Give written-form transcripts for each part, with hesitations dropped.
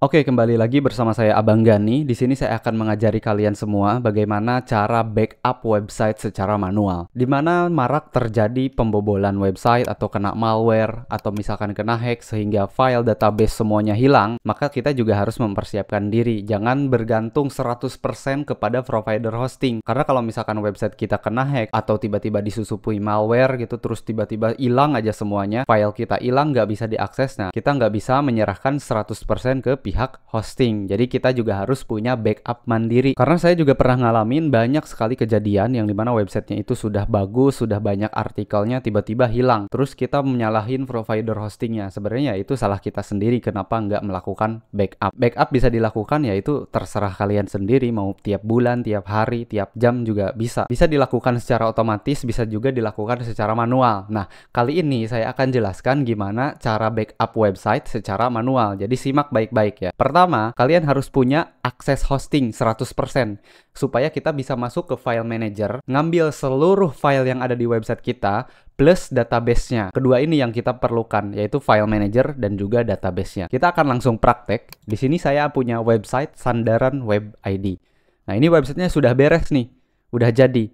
Oke, kembali lagi bersama saya Abang Gani. Di sini saya akan mengajari kalian semua bagaimana cara backup website secara manual. Di mana marak terjadi pembobolan website atau kena malware atau misalkan kena hack sehingga file database semuanya hilang, maka kita juga harus mempersiapkan diri. Jangan bergantung 100% kepada provider hosting. Karena kalau misalkan website kita kena hack atau tiba-tiba disusupui malware gitu, terus tiba-tiba hilang aja semuanya, file kita hilang, nggak bisa diakses, nah kita nggak bisa menyerahkan 100% ke pihak hosting. Jadi kita juga harus punya backup mandiri. Karena saya juga pernah ngalamin banyak sekali kejadian yang dimana websitenya itu sudah bagus, sudah banyak artikelnya, tiba-tiba hilang. Terus kita menyalahin provider hostingnya. Sebenarnya itu salah kita sendiri, kenapa nggak melakukan backup. Backup bisa dilakukan, yaitu terserah kalian sendiri, mau tiap bulan, tiap hari, tiap jam juga bisa. Bisa dilakukan secara otomatis, bisa juga dilakukan secara manual. Nah, kali ini saya akan jelaskan gimana cara backup website secara manual. Jadi simak baik-baik ya. Pertama, kalian harus punya akses hosting 100% supaya kita bisa masuk ke file manager, ngambil seluruh file yang ada di website kita plus database-nya. Kedua ini yang kita perlukan, yaitu file manager dan juga database-nya. Kita akan langsung praktek. Di sini saya punya website Sandaran Web ID. Nah, ini websitenya sudah beres nih, udah jadi.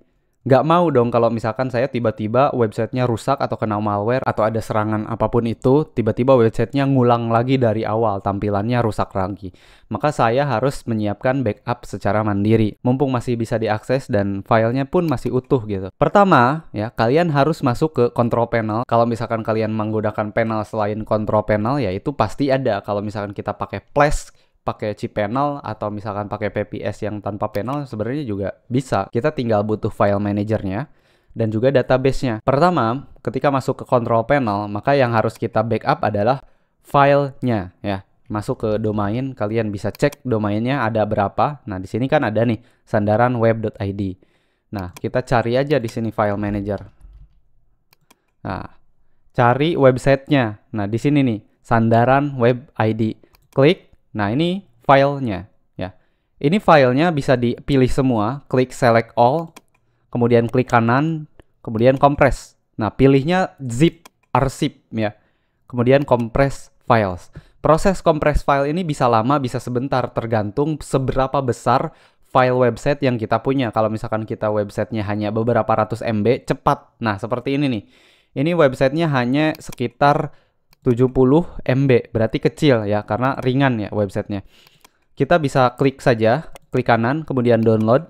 Nggak mau dong kalau misalkan saya tiba-tiba websitenya rusak atau kena malware atau ada serangan apapun itu, tiba-tiba websitenya ngulang lagi dari awal, tampilannya rusak lagi. Maka saya harus menyiapkan backup secara mandiri, mumpung masih bisa diakses dan filenya pun masih utuh gitu. Pertama, ya kalian harus masuk ke control panel. Kalau misalkan kalian menggunakan panel selain control panel, ya itu pasti ada. Kalau misalkan kita pakai flash, pakai cPanel atau misalkan pakai PPS yang tanpa panel, sebenarnya juga bisa. Kita tinggal butuh file manajernya dan juga database-nya. Pertama, ketika masuk ke control panel, maka yang harus kita backup adalah filenya ya. Masuk ke domain, kalian bisa cek domainnya ada berapa. Nah, di sini kan ada nih sandaranweb.id. Nah, kita cari aja di sini file manager. Nah, cari websitenya. Nah, di sini nih Sandaran Web ID. Klik. Nah, ini filenya ya. Ini filenya bisa dipilih semua, klik select all, kemudian klik kanan, kemudian compress. Nah, pilihnya zip, arsip ya. Kemudian compress files. Proses compress file ini bisa lama, bisa sebentar, tergantung seberapa besar file website yang kita punya. Kalau misalkan kita websitenya hanya beberapa ratus MB, cepat. Nah, seperti ini nih. Ini websitenya hanya sekitar 70 MB, berarti kecil ya, karena ringan ya websitenya. Kita bisa klik saja, klik kanan, kemudian download.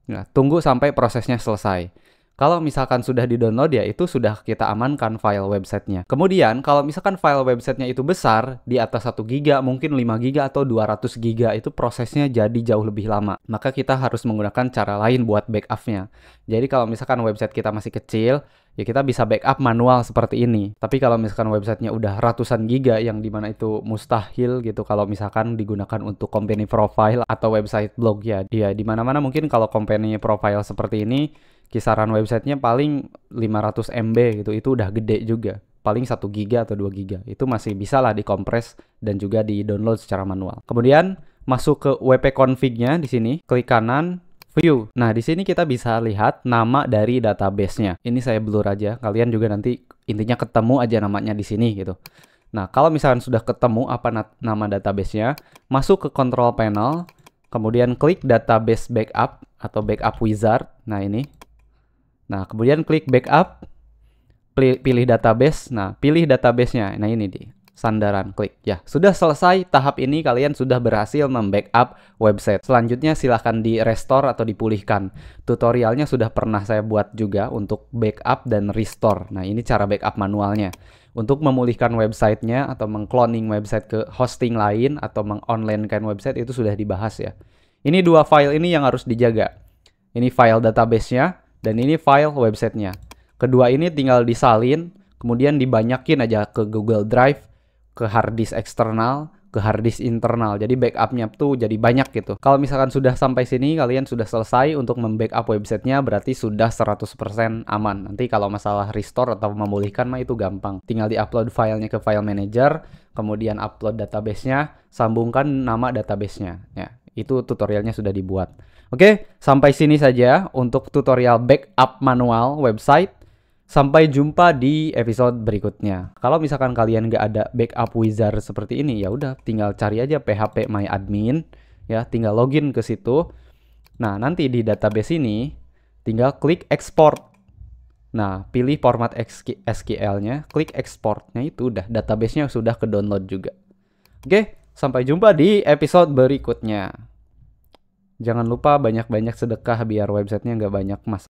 Nah, tunggu sampai prosesnya selesai. Kalau misalkan sudah di-download ya itu sudah kita amankan file websitenya. Kemudian kalau misalkan file websitenya itu besar, di atas 1 GB, mungkin 5 GB atau 200 GB, itu prosesnya jadi jauh lebih lama. Maka kita harus menggunakan cara lain buat backupnya. Jadi kalau misalkan website kita masih kecil, ya kita bisa backup manual seperti ini. Tapi kalau misalkan websitenya udah ratusan giga yang dimana itu mustahil gitu kalau misalkan digunakan untuk company profile atau website blog ya. Dia dimana-mana mungkin kalau company profile seperti ini kisaran websitenya paling 500 MB gitu, itu udah gede juga. Paling 1 giga atau 2 giga. Itu masih bisa lah dikompres dan juga di-download secara manual. Kemudian masuk ke WP config-nya di sini, klik kanan, view. Nah, di sini kita bisa lihat nama dari database-nya. Ini saya blur aja. Kalian juga nanti intinya ketemu aja namanya di sini gitu. Nah, kalau misalkan sudah ketemu apa nama database-nya, masuk ke control panel, kemudian klik database backup atau backup wizard. Nah, ini. Nah, kemudian klik backup, pilih database. Nah, pilih database-nya. Nah, ini di Sandaran, klik ya. Sudah selesai tahap ini, kalian sudah berhasil membackup website. Selanjutnya silahkan di restore atau dipulihkan. Tutorialnya sudah pernah saya buat juga untuk backup dan restore. Nah, ini cara backup manualnya. Untuk memulihkan websitenya atau mengcloning website ke hosting lain atau mengonlinekan website itu sudah dibahas ya. Ini dua file ini yang harus dijaga. Ini file database-nya dan ini file websitenya. Kedua ini tinggal disalin, kemudian dibanyakin aja ke Google Drive, ke hard disk eksternal, ke hard disk internal. Jadi backupnya tuh jadi banyak gitu. Kalau misalkan sudah sampai sini, kalian sudah selesai untuk membackup websitenya, berarti sudah 100% aman. Nanti kalau masalah restore atau memulihkan mah itu gampang. Tinggal di-upload filenya ke file manager, kemudian upload database-nya, sambungkan nama database-nya. Ya, itu tutorialnya sudah dibuat. Oke, sampai sini saja untuk tutorial backup manual website. Sampai jumpa di episode berikutnya. Kalau misalkan kalian nggak ada backup wizard seperti ini, ya udah tinggal cari aja PHP My Admin, ya tinggal login ke situ. Nah, nanti di database ini tinggal klik export. Nah, pilih format SQL-nya, klik exportnya, itu udah database-nya sudah ke download juga. Oke, sampai jumpa di episode berikutnya. Jangan lupa banyak-banyak sedekah biar websitenya nggak banyak masalah.